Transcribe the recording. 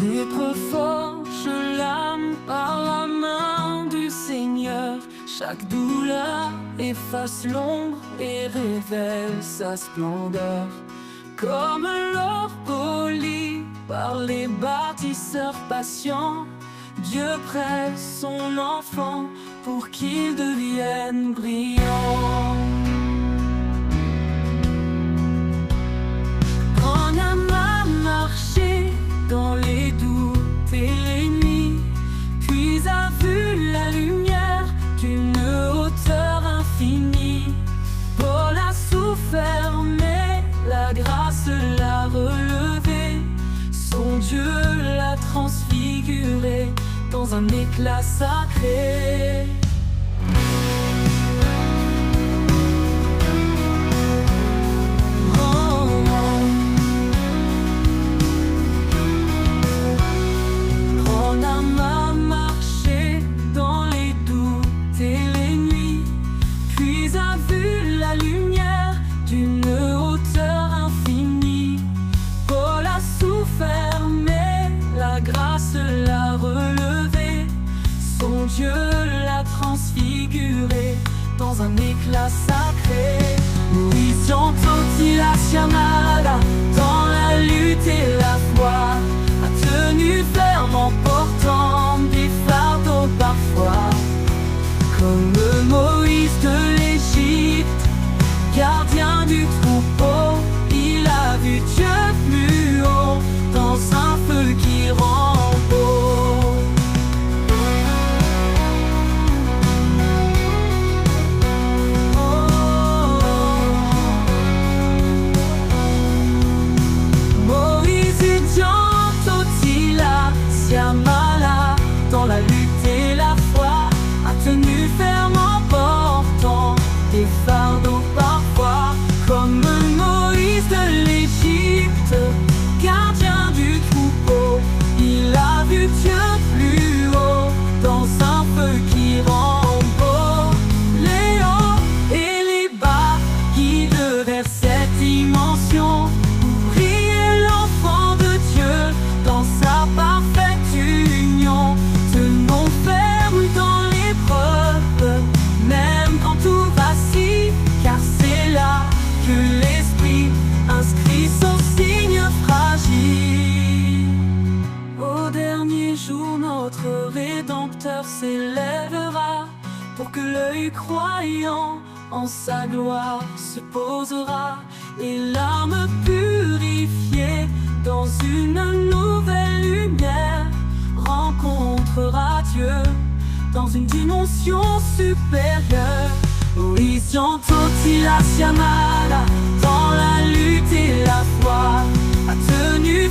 épreuves forgent l'âme par la main du Seigneur. Chaque douleur efface l'ombre et révèle sa splendeur. Comme l'or poli par les bâtisseurs patients, Dieu presse son enfant pour qu'il devienne brillant. On a marché dans les doutes et les nuits, puis a vu la lumière d'une hauteur infinie. Paul a souffert, mais la grâce l'a relevé. Son Dieu l'a transfiguré dans un éclat sacré. L'a relevé, son Dieu l'a transfiguré dans un éclat sacré. Horizonte la chiamada, dans la lutte et la foi, a tenu ferme en portant des fardeaux parfois. Comme Moïse de l'Égypte, gardien du troupeau, il a vu Dieu plus haut dans un feu qui rend. Dans la lutte et la foi, a tenu ferme en portant des fardeaux parfois. Comme Moïse de l'Égypte, gardien du troupeau, il a vu Dieu plus haut dans un feu qui rend beau. Les hauts et les bas guident vers cette dimension où brille l'enfant de Dieu dans sa parfaite union. Tenons ferme dans l'épreuve, même quand tout vacille, car c'est là que l'Esprit inscrit son signe fragile. Au dernier jour, notre Rédempteur s'élèvera pour que l'œil croyant en sa gloire se posera, et l'âme purifiée dans une nouvelle lumière rencontrera Dieu dans une dimension supérieure. Horizonte la chiamada, dans la lutte et la foi, a tenu